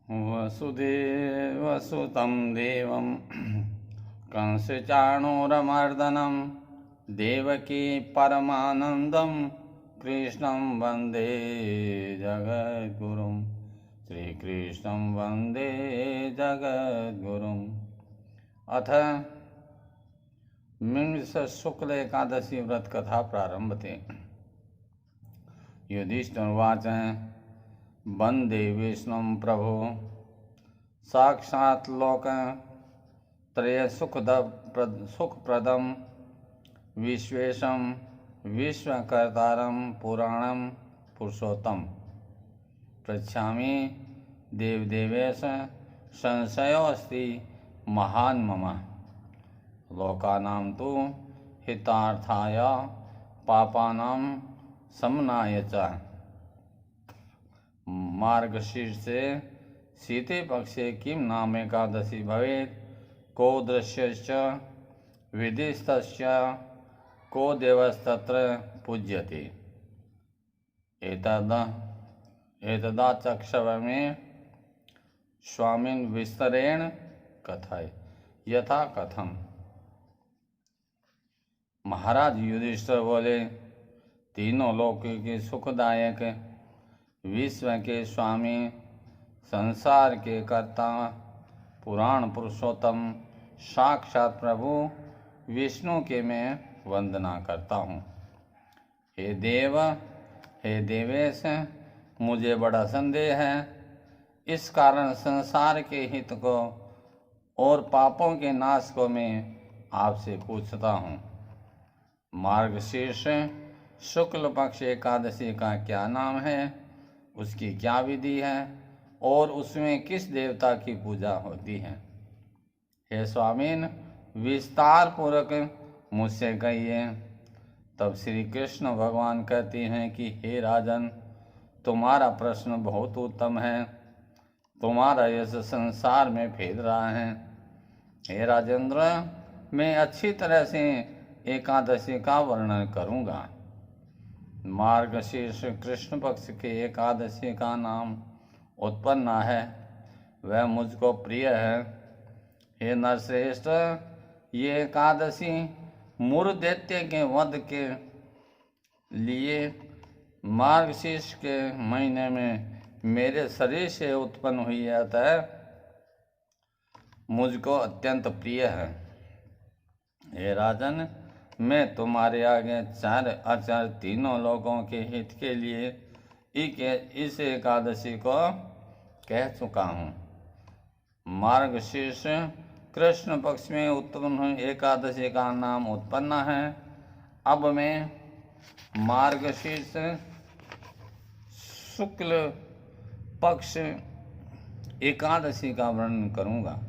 वसुदेवसुतं देवं कंसचाणूरमर्दनं देवकी परमानन्दं कृष्णं वन्दे जगद्गुरुं। श्रीकृष्णं वन्दे जगद्गुरुम्। अथ मिंस शुक्ल एकादशी व्रत कथा प्रारंभते। युधिष्ठिर्वाच वन्दे विष्णुं प्रभो साक्षात् लोकत्रय सुखप्रदं विश्वेशं विश्वकर्तारं पुराणं पुरुषोत्तम। पृच्छामि देवदेवेश संशयोऽस्ति महान् मम। लोकानां तु हितार्थाय पापानां शमनाय च। मार्गशीर्षे शीते पक्षे किं नाम एकादशी भवेत्, को दृश्यश्च विधिस्तस्य, को देवस्तत्र पूज्यते। एतदाचक्षव मे स्वामिन् विस्तरेण कथय यथा कथम। महाराज युधिष्ठिर बोले, तीनों लोकों के सुखदायक, विश्व के स्वामी, संसार के कर्ता, पुराण पुरुषोत्तम साक्षात प्रभु विष्णु के मैं वंदना करता हूँ। हे देव, हे देवेश, मुझे बड़ा संदेह है। इस कारण संसार के हित को और पापों के नाश को मैं आपसे पूछता हूँ। मार्गशीर्ष शुक्ल पक्ष एकादशी का क्या नाम है, उसकी क्या विधि है और उसमें किस देवता की पूजा होती है। हे स्वामीन, विस्तार पूर्वक मुझसे कहिए। तब श्री कृष्ण भगवान कहते हैं कि हे राजन, तुम्हारा प्रश्न बहुत उत्तम है। तुम्हारा यश संसार में फैल रहा है। हे राजेंद्र, मैं अच्छी तरह से एकादशी का वर्णन करूँगा। मार्गशीर्ष कृष्ण पक्ष के एकादशी का नाम उत्पन्न है, वह मुझको प्रिय है। हे नरश्रेष्ठ, ये एकादशी मुर दैत्य के वध के लिए मार्गशीर्ष के महीने में मेरे शरीर से उत्पन्न हुई है, अतः मुझको अत्यंत प्रिय है। हे राजन, मैं तुम्हारे आगे चार आचार तीनों लोगों के हित के लिए इस एकादशी को कह चुका हूँ। मार्गशीर्ष कृष्ण पक्ष में उत्पन्न हुई एकादशी का नाम उत्पन्न है। अब मैं मार्गशीर्ष शुक्ल पक्ष एकादशी का वर्णन करूँगा।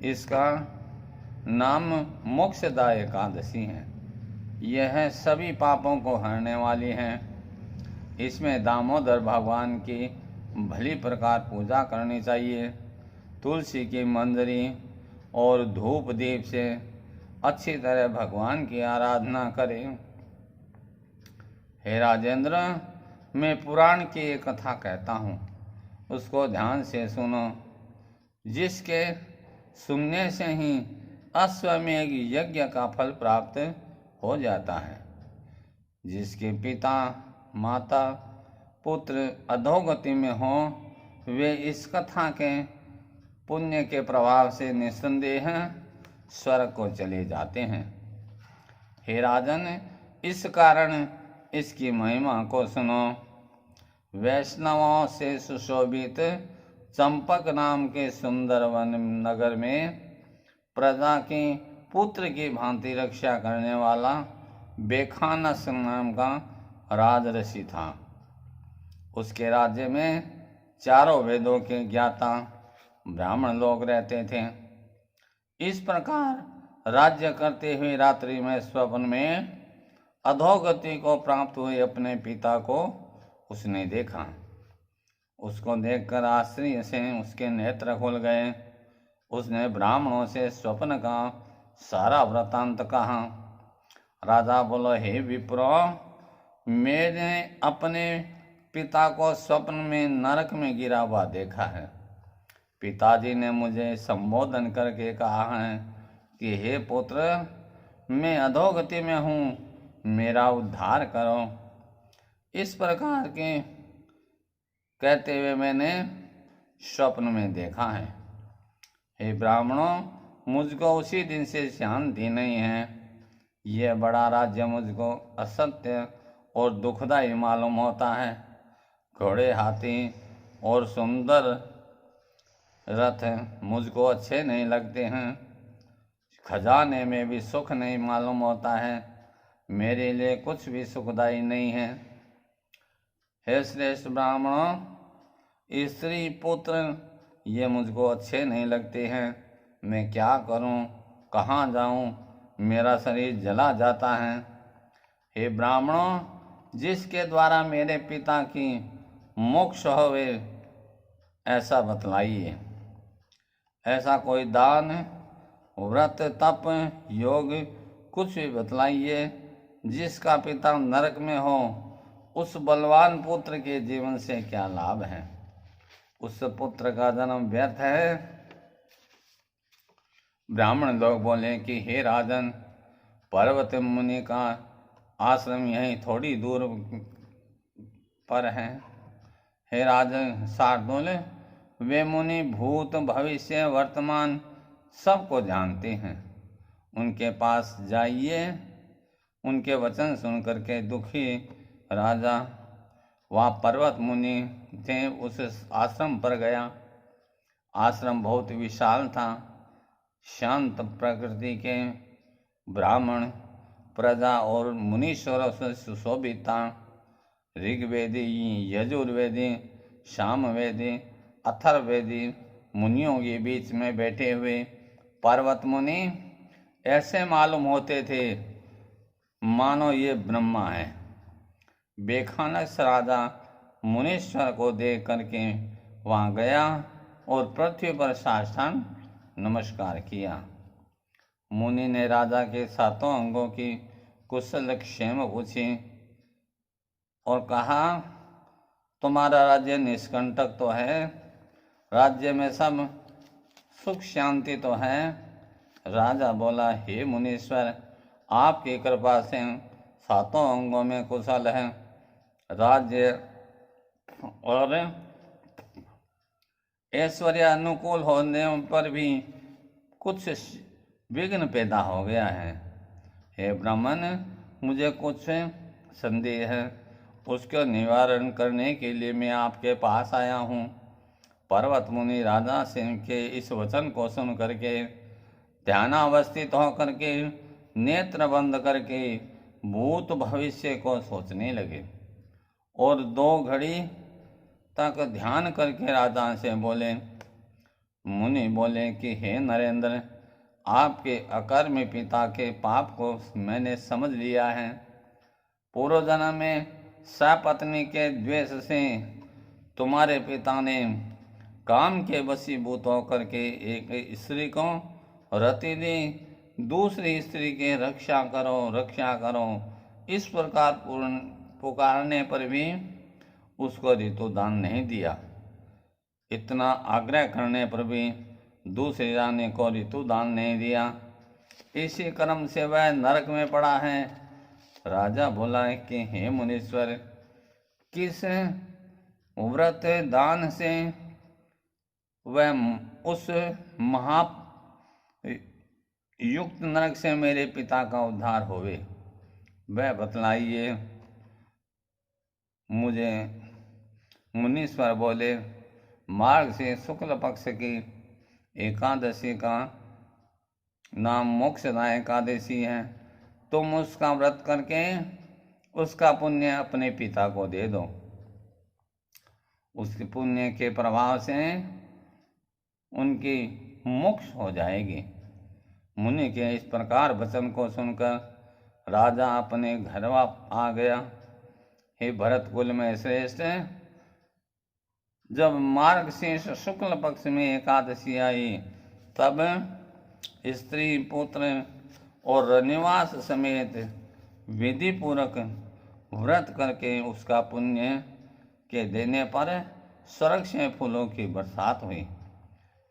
इसका नाम मोक्षदाय एकादशी है। यह सभी पापों को हरने वाली है। इसमें दामोदर भगवान की भली प्रकार पूजा करनी चाहिए। तुलसी की मंजरी और धूप दीप से अच्छी तरह भगवान की आराधना करें। हे राजेंद्र, मैं पुराण की एक कथा कहता हूँ, उसको ध्यान से सुनो। जिसके सुनने से ही अश्वमेध यज्ञ का फल प्राप्त हो जाता है। जिसके पिता माता पुत्र अधोगति में हो, वे इस कथा के पुण्य के प्रभाव से निस्संदेह स्वर्ग को चले जाते हैं। हे राजन, इस कारण इसकी महिमा को सुनो। वैष्णवों से सुशोभित चंपक नाम के सुंदर वन नगर में प्रजा की पुत्र की भांति रक्षा करने वाला बेखानस नाम का राजऋषि था। उसके राज्य में चारों वेदों के ज्ञाता ब्राह्मण लोग रहते थे। इस प्रकार राज्य करते हुए रात्रि में स्वप्न में अधोगति को प्राप्त हुए अपने पिता को उसने देखा। उसको देखकर आश्चर्य से उसके नेत्र खुल गए। उसने ब्राह्मणों से स्वप्न का सारा वृत्तांत कहा। राजा बोलो, हे विप्रो, मैंने अपने पिता को स्वप्न में नरक में गिरा हुआ देखा है। पिताजी ने मुझे संबोधन करके कहा है कि हे पुत्र, मैं अधोगति में हूँ, मेरा उद्धार करो। इस प्रकार के कहते हुए मैंने स्वप्न में देखा है। हे ब्राह्मणों, मुझको उसी दिन से शांति नहीं है। यह बड़ा राज्य मुझको असत्य और दुखदायी मालूम होता है। घोड़े, हाथी और सुंदर रथ मुझको अच्छे नहीं लगते हैं। खजाने में भी सुख नहीं मालूम होता है। मेरे लिए कुछ भी सुखदायी नहीं है। हे श्रेष्ठ ब्राह्मणों, स्त्री, पुत्र ये मुझको अच्छे नहीं लगते हैं। मैं क्या करूं, कहाँ जाऊं? मेरा शरीर जला जाता है। हे ब्राह्मणों, जिसके द्वारा मेरे पिता की मोक्ष होवे ऐसा बतलाइए। ऐसा कोई दान, व्रत, तप, योग कुछ भी बतलाइए जिसका पिता नरक में हो। उस बलवान पुत्र के जीवन से क्या लाभ है? उस पुत्र का जन्म व्यर्थ है। ब्राह्मण लोग बोले कि हे राजन, पर्वत मुनि का आश्रम यहीं थोड़ी दूर पर है। हे राजन, शार्दूल, वे मुनि भूत, भविष्य, वर्तमान सबको जानते हैं। उनके पास जाइए। उनके वचन सुनकर के दुखी राजा वहाँ पर्वत मुनि थे उस आश्रम पर गया। आश्रम बहुत विशाल था। शांत प्रकृति के ब्राह्मण, प्रजा और मुनीश्वरों से सुशोभित था। ऋग्वेदी, यजुर्वेदी, सामवेदी, अथर्ववेदी मुनियों के बीच में बैठे हुए पर्वत मुनि ऐसे मालूम होते थे मानो ये ब्रह्मा है। बेखानस राजा मुनीश्वर को देख करके वहाँ गया और पृथ्वी पर साष्टांग नमस्कार किया। मुनि ने राजा के सातों अंगों की कुशल क्षेम पूछी और कहा, तुम्हारा राज्य निष्कंटक तो है, राज्य में सब सुख शांति तो है। राजा बोला, हे मुनीश्वर, आपकी कृपा से सातों अंगों में कुशल है। राज्य और ऐश्वर्य अनुकूल होने पर भी कुछ विघ्न पैदा हो गया है। हे ब्राह्मण, मुझे कुछ संदेह है, उसका निवारण करने के लिए मैं आपके पास आया हूँ। पर्वत मुनि राजा सिंह के इस वचन को सुन करके ध्यानावस्थित होकर के नेत्र बंद करके भूत भविष्य को सोचने लगे और 2 घड़ी तक ध्यान करके राजा से बोले। मुनि बोले कि हे नरेंद्र, आपके अकर्मी पिता के पाप को मैंने समझ लिया है। पूर्व जन्म में सपत्नी के द्वेष से तुम्हारे पिता ने काम के वशीभूत होकर के एक स्त्री को रति दी, दूसरी स्त्री के रक्षा करो इस प्रकार पुकारने पर भी उसको ऋतुदान नहीं दिया। इतना आग्रह करने पर भी दूसरी रानी को ऋतुदान नहीं दिया। इसी क्रम से वह नरक में पड़ा है। राजा बोला कि हे मुनीश्वर, किस व्रत दान से वह उस महा युक्त नरक से मेरे पिता का उद्धार होवे, वह बतलाइए मुझे। मुनीश्वर बोले, मार्ग से शुक्ल पक्ष की एकादशी का नाम मोक्षदा एकादशी है। तुम उसका व्रत करके उसका पुण्य अपने पिता को दे दो। उसके पुण्य के प्रभाव से उनकी मोक्ष हो जाएगी। मुनि के इस प्रकार वचन को सुनकर राजा अपने घर आ गया। हे भरत कुल में श्रेष्ठ, जब मार्गशीर्ष शुक्ल पक्ष में एकादशी आई तब स्त्री, पुत्र और निवास समेत विधि पूर्वक व्रत करके उसका पुण्य के देने पर स्वर्ग से फूलों की बरसात हुई।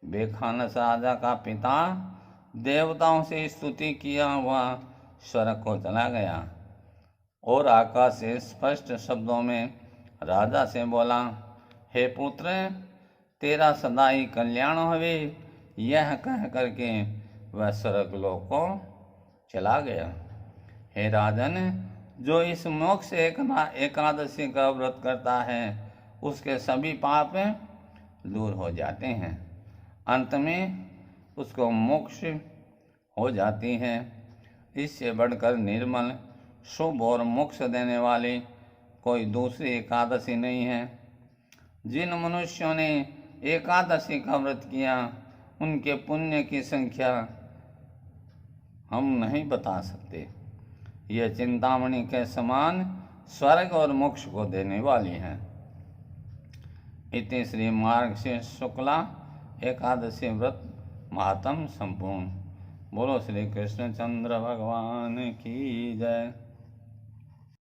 बेखानस राजा का पिता देवताओं से स्तुति किया हुआ स्वर्ग को चला गया और आकाश से स्पष्ट शब्दों में राजा से बोला, हे पुत्र, तेरा सदा ही कल्याण होवे। यह कह करके वह स्वर्ग लोक को चला गया। हे राजन, जो इस मोक्ष एकादशी का व्रत करता है उसके सभी पाप दूर हो जाते हैं। अंत में उसको मोक्ष हो जाती है। इससे बढ़कर निर्मल, शुभ और मोक्ष देने वाली कोई दूसरी एकादशी नहीं है। जिन मनुष्यों ने एकादशी का व्रत किया उनके पुण्य की संख्या हम नहीं बता सकते। यह चिंतामणि के समान स्वर्ग और मोक्ष को देने वाली हैं। इति श्री मार्गशीर्ष शुक्ला एकादशी व्रत महात्म संपूर्ण। बोलो श्री कृष्णचंद्र भगवान की जय।